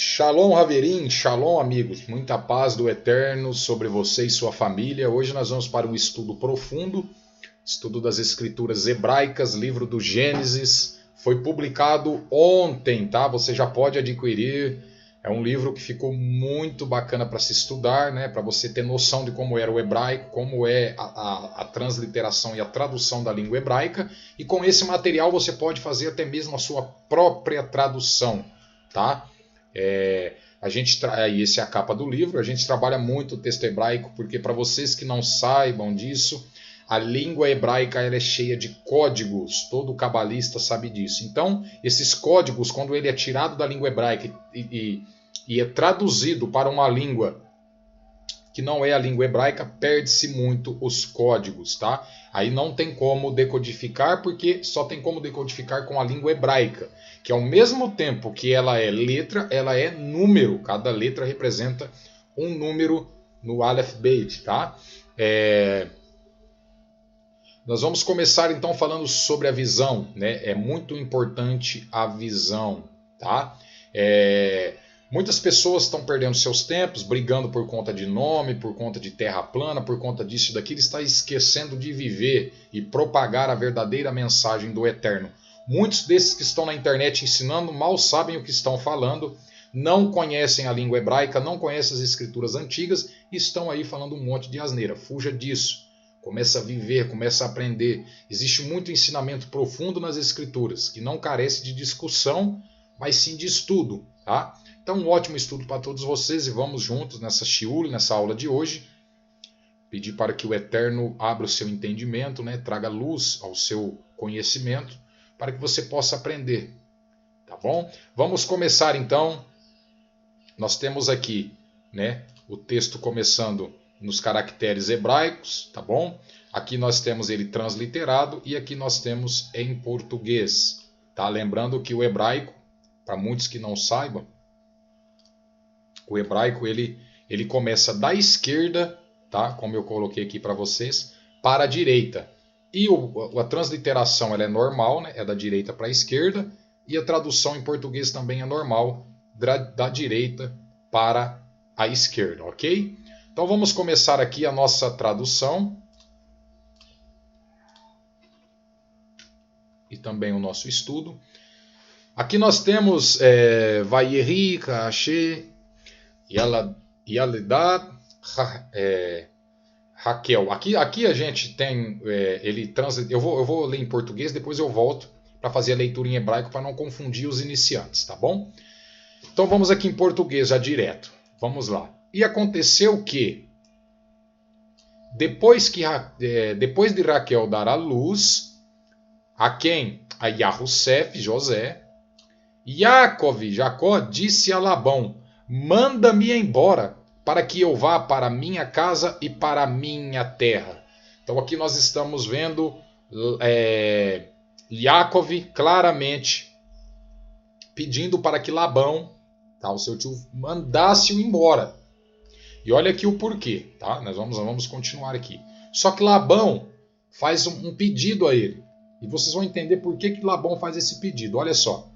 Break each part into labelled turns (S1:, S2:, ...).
S1: Shalom, Haverim, Shalom, amigos. Muita paz do Eterno sobre você e sua família. Hoje nós vamos para um estudo profundo, estudo das Escrituras hebraicas, livro do Gênesis. Foi publicado ontem, tá? Você já pode adquirir. É um livro que ficou muito bacana para se estudar, né? Para você ter noção de como era o hebraico, como é a transliteração e a tradução da língua hebraica. E com esse material você pode fazer até mesmo a sua própria tradução, tá? Esse é a capa do livro. A gente trabalha muito o texto hebraico porque, para vocês que não saibam disso, a língua hebraica ela é cheia de códigos. Todo cabalista sabe disso. Então, esses códigos, quando ele é tirado da língua hebraica e é traduzido para uma língua que não é a língua hebraica, perde-se muito os códigos, tá? Aí não tem como decodificar, porque só tem como decodificar com a língua hebraica, que ao mesmo tempo que ela é letra, ela é número. Cada letra representa um número no Aleph Beit, tá? Nós vamos começar então falando sobre a visão, né? É muito importante a visão, tá? Muitas pessoas estão perdendo seus tempos, brigando por conta de nome, por conta de terra plana, por conta disso e daquilo, está esquecendo de viver e propagar a verdadeira mensagem do Eterno. Muitos desses que estão na internet ensinando mal sabem o que estão falando, não conhecem a língua hebraica, não conhecem as escrituras antigas e estão aí falando um monte de asneira. Fuja disso. Começa a viver, começa a aprender. Existe muito ensinamento profundo nas escrituras, que não carece de discussão, mas sim de estudo, tá? Então, um ótimo estudo para todos vocês e vamos juntos nessa shiur, nessa aula de hoje. Pedir para que o Eterno abra o seu entendimento, né? Traga luz ao seu conhecimento, para que você possa aprender, tá bom? Vamos começar então. Nós temos aqui, né, o texto começando nos caracteres hebraicos, tá bom? Aqui nós temos ele transliterado e aqui nós temos em português, tá? Lembrando que o hebraico, para muitos que não saibam, o hebraico ele começa da esquerda, tá? Como eu coloquei aqui para vocês, para a direita. E a transliteração ela é normal, né? É da direita para a esquerda, e a tradução em português também é normal, da direita para a esquerda, ok? Então vamos começar aqui a nossa tradução e também o nosso estudo. Aqui nós temos Vayeri, Kashe, Yaledat, Raquel. Aqui a gente tem eu vou ler em português, depois eu volto para fazer a leitura em hebraico para não confundir os iniciantes, tá bom? Então vamos aqui em português já direto. Vamos lá. E aconteceu que depois de Raquel dar à luz a quem? A Yahussef, José, Jacó disse a Labão: manda-me embora, para que eu vá para a minha casa e para a minha terra. Então aqui nós estamos vendo Jacó claramente pedindo para que Labão, tá, o seu tio, mandasse-o embora. E olha aqui o porquê, tá? Nós vamos continuar aqui. Só que Labão faz um pedido a ele. E vocês vão entender por que Labão faz esse pedido. Olha só.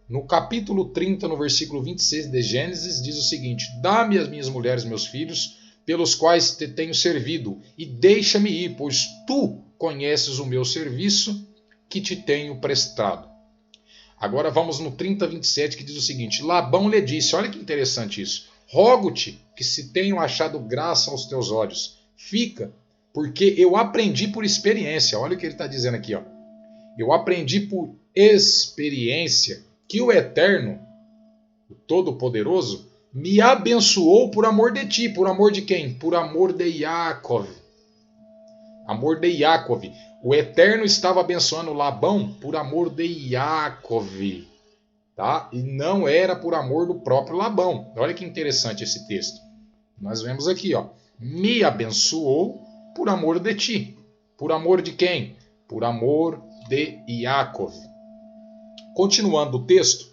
S1: No capítulo 30, no versículo 26 de Gênesis, diz o seguinte: dá-me as minhas mulheres e meus filhos, pelos quais te tenho servido, e deixa-me ir, pois tu conheces o meu serviço que te tenho prestado. Agora vamos no 30, 27, que diz o seguinte: Labão lhe disse, olha que interessante isso: rogo-te que se tenham achado graça aos teus olhos, fica, porque eu aprendi por experiência. Olha o que ele está dizendo aqui, ó. Eu aprendi por experiência que o Eterno, o Todo-Poderoso, me abençoou por amor de ti. Por amor de quem? Por amor de Yaakov. Amor de Yaakov. O Eterno estava abençoando Labão por amor de Yaakov, tá? E não era por amor do próprio Labão. Olha que interessante esse texto. Nós vemos aqui, ó. Me abençoou por amor de ti. Por amor de quem? Por amor de Yaakov. Continuando o texto,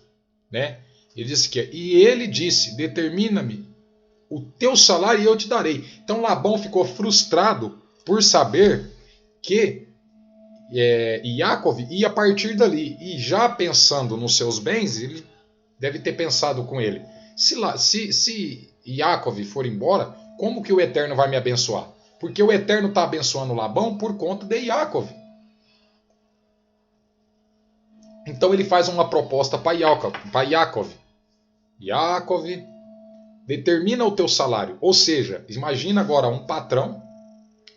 S1: né? Ele disse que e ele disse: determina-me o teu salário e eu te darei. Então Labão ficou frustrado por saber que Yaakov ia partir dali. E já pensando nos seus bens, ele deve ter pensado com ele: Se Yaakov for embora, como que o Eterno vai me abençoar? Porque o Eterno está abençoando Labão por conta de Yaakov. Então ele faz uma proposta para Yaakov. Yaakov, determina o teu salário. Ou seja, imagina agora um patrão,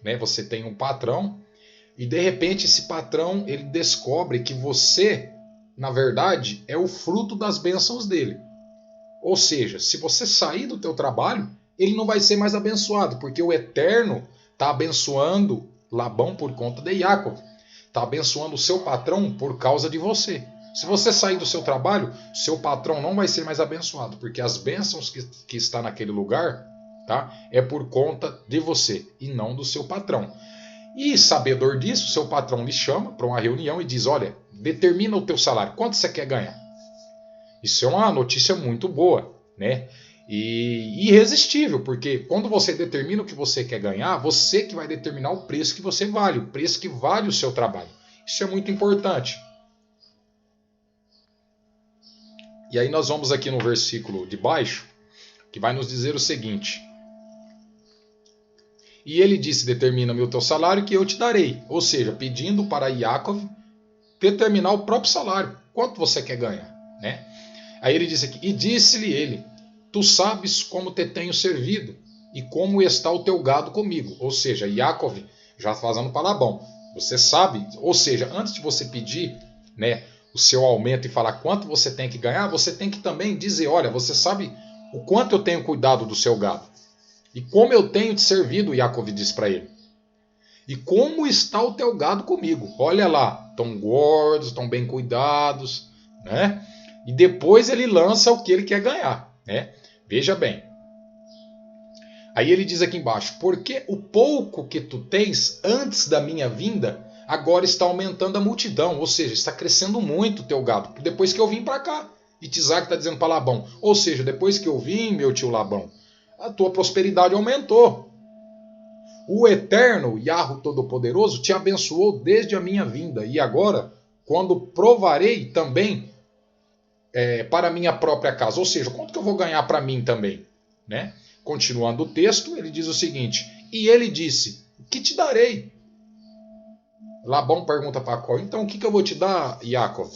S1: né? Você tem um patrão e de repente esse patrão ele descobre que você, na verdade, é o fruto das bênçãos dele. Ou seja, se você sair do teu trabalho, ele não vai ser mais abençoado, porque o Eterno está abençoando Labão por conta de Yaakov. Está abençoando o seu patrão por causa de você. Se você sair do seu trabalho, seu patrão não vai ser mais abençoado, porque as bênçãos que está naquele lugar, tá, é por conta de você e não do seu patrão. E sabedor disso, seu patrão lhe chama para uma reunião e diz: olha, determina o teu salário, quanto você quer ganhar? Isso é uma notícia muito boa, né? E irresistível, porque quando você determina o que você quer ganhar, você que vai determinar o preço que você vale, o preço que vale o seu trabalho. Isso é muito importante. E aí nós vamos aqui no versículo de baixo, que vai nos dizer o seguinte: e ele disse: determina-me o teu salário que eu te darei. Ou seja, pedindo para Yaakov determinar o próprio salário. Quanto você quer ganhar, né? Aí ele disse aqui: e disse-lhe ele: tu sabes como te tenho servido e como está o teu gado comigo. Ou seja, Yaakov já fazendo para Labão. Você sabe, ou seja, antes de você pedir, né, o seu aumento e falar quanto você tem que ganhar, você tem que também dizer: olha, você sabe o quanto eu tenho cuidado do seu gado. E como eu tenho te servido, Yaakov diz para ele. E como está o teu gado comigo. Olha lá, estão gordos, estão bem cuidados, né? E depois ele lança o que ele quer ganhar, né? Veja bem. Aí ele diz aqui embaixo: porque o pouco que tu tens antes da minha vinda, agora está aumentando a multidão. Ou seja, está crescendo muito o teu gado. Depois que eu vim para cá. E Tissac está dizendo para Labão. Ou seja, depois que eu vim, meu tio Labão, a tua prosperidade aumentou. O Eterno, Yahweh Todo-Poderoso, te abençoou desde a minha vinda. E agora, quando provarei também para a minha própria casa. Ou seja, quanto que eu vou ganhar para mim também? Né? Continuando o texto, ele diz o seguinte: e ele disse: o que te darei? Labão pergunta para Jacó: então o que eu vou te dar, Yaakov?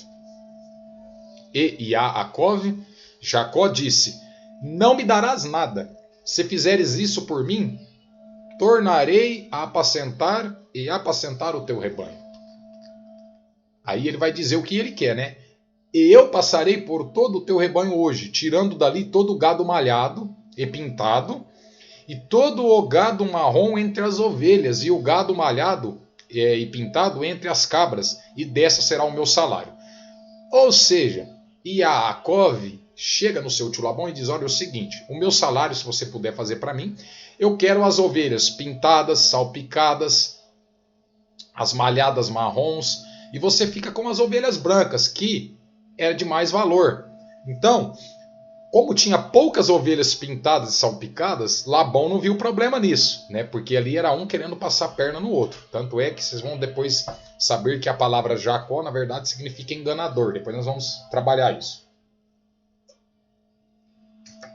S1: E Yaakov, Jacó disse: não me darás nada. Se fizeres isso por mim, tornarei a apacentar e apacentar o teu rebanho. Aí ele vai dizer o que ele quer, né? E eu passarei por todo o teu rebanho hoje, tirando dali todo o gado malhado e pintado, e todo o gado marrom entre as ovelhas, e o gado malhado e pintado entre as cabras, e dessa será o meu salário. Ou seja, Yaakov chega no seu tio Labão e diz: olha, é o seguinte, o meu salário, se você puder fazer para mim, eu quero as ovelhas pintadas, salpicadas, as malhadas marrons, e você fica com as ovelhas brancas, que é de mais valor. Então, como tinha poucas ovelhas pintadas e salpicadas, Labão não viu problema nisso, né? Porque ali era um querendo passar a perna no outro. Tanto é que vocês vão depois saber que a palavra Jacó, na verdade, significa enganador. Depois nós vamos trabalhar isso.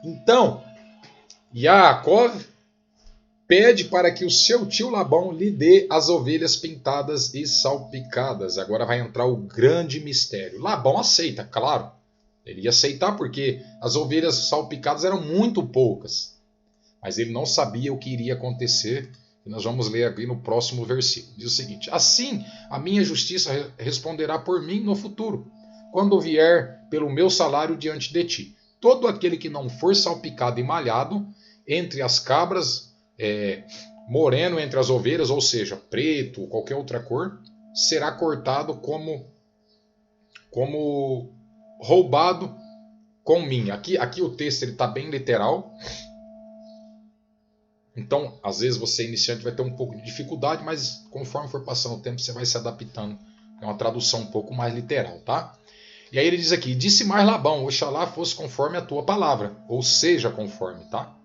S1: Então, Yaakov pede para que o seu tio Labão lhe dê as ovelhas pintadas e salpicadas. Agora vai entrar o grande mistério. Labão aceita, claro. Ele ia aceitar porque as ovelhas salpicadas eram muito poucas. Mas ele não sabia o que iria acontecer. E nós vamos ler aqui no próximo versículo. Diz o seguinte: assim a minha justiça responderá por mim no futuro, quando vier pelo meu salário diante de ti. Todo aquele que não for salpicado e malhado entre as cabras, moreno entre as ovelhas, ou seja, preto, qualquer outra cor, será cortado como roubado com mim. Aqui o texto está bem literal. Então, às vezes você iniciante vai ter um pouco de dificuldade, mas conforme for passando o tempo você vai se adaptando. É uma tradução um pouco mais literal, tá? E aí ele diz aqui: disse mais Labão: oxalá fosse conforme a tua palavra, ou seja conforme, tá?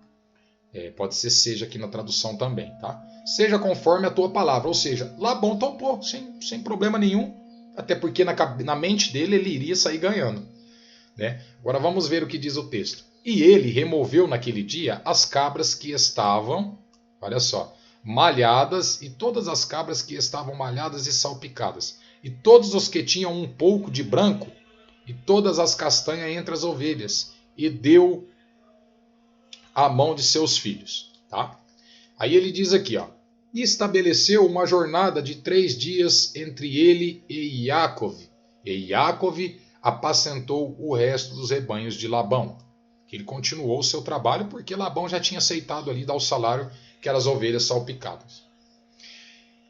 S1: Pode ser seja aqui na tradução também, tá? Seja conforme a tua palavra, ou seja, Labão topou, sem problema nenhum, até porque na mente dele ele iria sair ganhando, né? Agora vamos ver o que diz o texto. E ele removeu naquele dia as cabras que estavam, olha só, malhadas, e todas as cabras que estavam malhadas e salpicadas, e todos os que tinham um pouco de branco, e todas as castanhas entre as ovelhas, e deu à mão de seus filhos. Tá? Aí ele diz aqui, ó, e estabeleceu uma jornada de 3 dias entre ele e Iacov. E Iacov apacentou o resto dos rebanhos de Labão. Ele continuou o seu trabalho porque Labão já tinha aceitado ali dar o salário que eram as ovelhas salpicadas.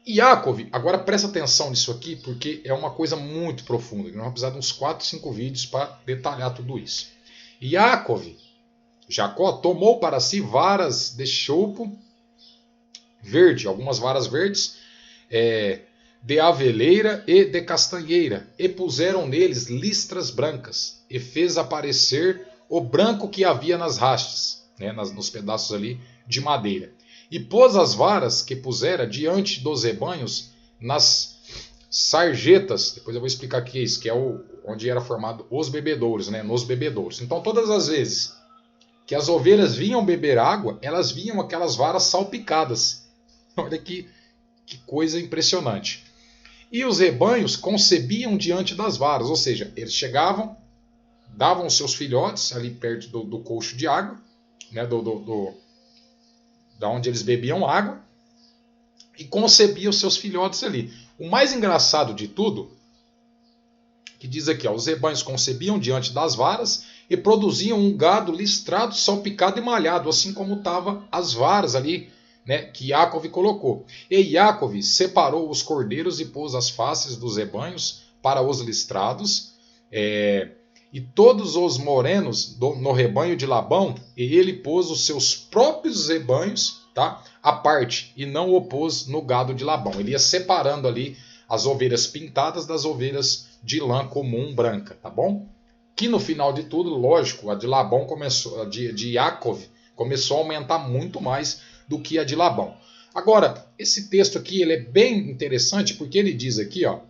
S1: Iacov, agora presta atenção nisso aqui porque é uma coisa muito profunda. Nós vamos precisar de uns 4, 5 vídeos para detalhar tudo isso. Iacov, Jacó, tomou para si varas de chopo verde, algumas varas verdes, de aveleira e de castanheira, e puseram neles listras brancas, e fez aparecer o branco que havia nas hastes, né, nos pedaços ali de madeira. E pôs as varas que pusera diante dos rebanhos nas sarjetas, depois eu vou explicar o que é isso, que é onde era formado os bebedouros, né, nos bebedouros. Então todas as vezes que as ovelhas vinham beber água, elas vinham aquelas varas salpicadas. Olha que coisa impressionante. E os rebanhos concebiam diante das varas, ou seja, eles chegavam, davam os seus filhotes ali perto do colcho de água, né, da onde eles bebiam água, e concebiam os seus filhotes ali. O mais engraçado de tudo, que diz aqui, ó, os rebanhos concebiam diante das varas e produziam um gado listrado, salpicado e malhado, assim como estavam as varas ali, né, que Iacov colocou. E Iacov separou os cordeiros e pôs as faces dos rebanhos para os listrados, e todos os morenos no rebanho de Labão, e ele pôs os seus próprios rebanhos, tá, à parte, e não o pôs no gado de Labão. Ele ia separando ali as ovelhas pintadas das ovelhas de lã comum branca, tá bom? Que no final de tudo, lógico, a de Labão começou, a de Iacov começou a aumentar muito mais do que a de Labão. Agora, esse texto aqui ele é bem interessante porque ele diz aqui, ó,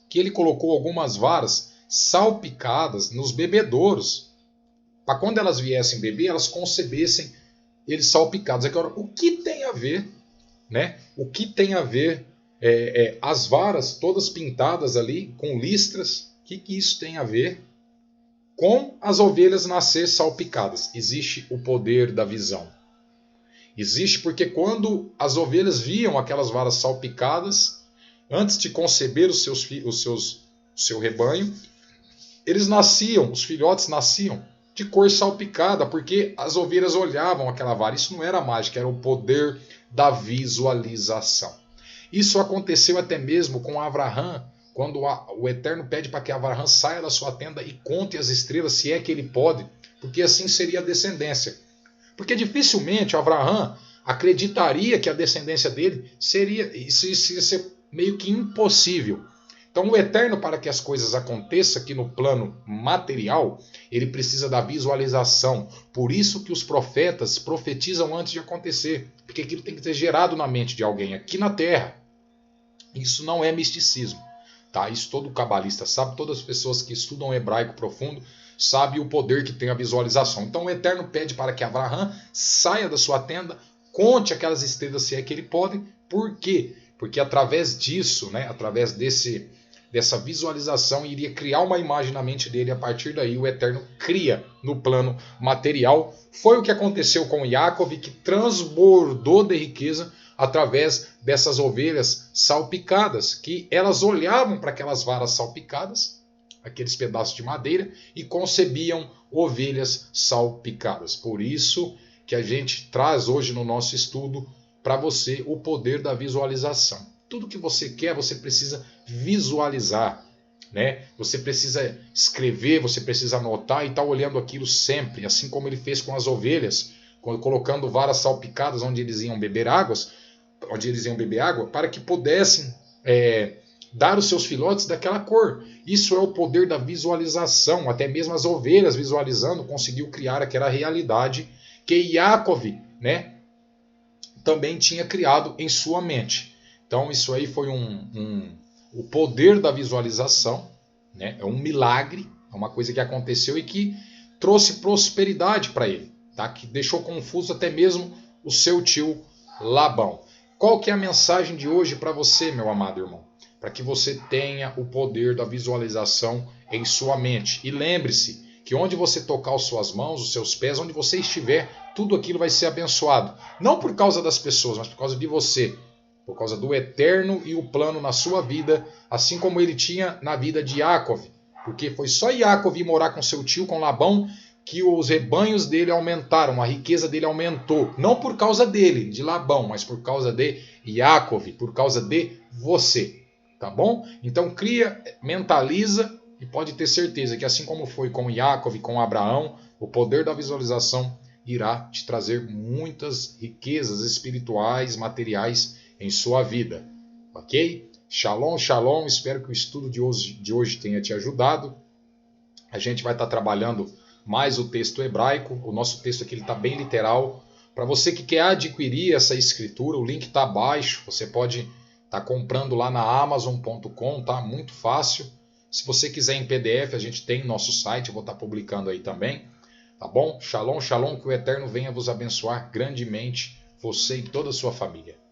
S1: que ele colocou algumas varas salpicadas nos bebedouros, para quando elas viessem beber, elas concebessem eles salpicados. Agora, o que tem a ver, né? O que tem a ver as varas todas pintadas ali com listras? O que isso tem a ver com as ovelhas nascer salpicadas? Existe o poder da visão. Existe porque quando as ovelhas viam aquelas varas salpicadas, antes de conceber o seu rebanho, eles nasciam, os filhotes nasciam de cor salpicada, porque as ovelhas olhavam aquela vara. Isso não era mágica, era o poder da visualização. Isso aconteceu até mesmo com Abraão, quando o Eterno pede para que Abraão saia da sua tenda e conte as estrelas, se é que ele pode, porque assim seria a descendência. Porque dificilmente Abraão acreditaria que a descendência dele isso ia ser meio que impossível. Então o Eterno, para que as coisas aconteçam aqui no plano material, ele precisa da visualização. Por isso que os profetas profetizam antes de acontecer, porque aquilo tem que ser gerado na mente de alguém aqui na Terra. Isso não é misticismo. Tá? Isso todo cabalista sabe, todas as pessoas que estudam hebraico profundo sabem o poder que tem a visualização. Então o Eterno pede para que Abraão saia da sua tenda, conte aquelas estrelas se é que ele pode. Por quê? Porque através disso, né, através dessa visualização, iria criar uma imagem na mente dele. A partir daí o Eterno cria no plano material. Foi o que aconteceu com Iacov, que transbordou de riqueza através dessas ovelhas salpicadas, que elas olhavam para aquelas varas salpicadas, aqueles pedaços de madeira, e concebiam ovelhas salpicadas. Por isso que a gente traz hoje no nosso estudo para você o poder da visualização. Tudo que você quer, você precisa visualizar, né? Você precisa escrever, você precisa anotar e estar olhando aquilo sempre, assim como ele fez com as ovelhas, colocando varas salpicadas onde eles iam beber água, para que pudessem dar os seus filhotes daquela cor. Isso é o poder da visualização. Até mesmo as ovelhas visualizando conseguiu criar aquela realidade que Iacov, né, também tinha criado em sua mente. Então isso aí foi o poder da visualização, né? É um milagre, é uma coisa que aconteceu e que trouxe prosperidade para ele, tá? Que deixou confuso até mesmo o seu tio Labão. Qual que é a mensagem de hoje para você, meu amado irmão? Para que você tenha o poder da visualização em sua mente. E lembre-se que onde você tocar as suas mãos, os seus pés, onde você estiver, tudo aquilo vai ser abençoado. Não por causa das pessoas, mas por causa de você. Por causa do eterno e o plano na sua vida, assim como ele tinha na vida de Yaakov. Porque foi só Yaakov ir morar com seu tio, com Labão, que os rebanhos dele aumentaram, a riqueza dele aumentou. Não por causa dele, de Labão, mas por causa de Yaakov, por causa de você. Tá bom? Então cria, mentaliza e pode ter certeza que assim como foi com Yaakov e com Abraão, o poder da visualização irá te trazer muitas riquezas espirituais, materiais em sua vida. Ok? Shalom, shalom. Espero que o estudo de hoje tenha te ajudado. A gente vai estar trabalhando mais o texto hebraico. O nosso texto aqui está bem literal. Para você que quer adquirir essa escritura, o link está abaixo. Você pode estar comprando lá na Amazon.com, tá? Muito fácil. Se você quiser em PDF, a gente tem nosso site. Eu vou estar publicando aí também. Tá bom? Shalom, shalom. Que o Eterno venha vos abençoar grandemente, você e toda a sua família.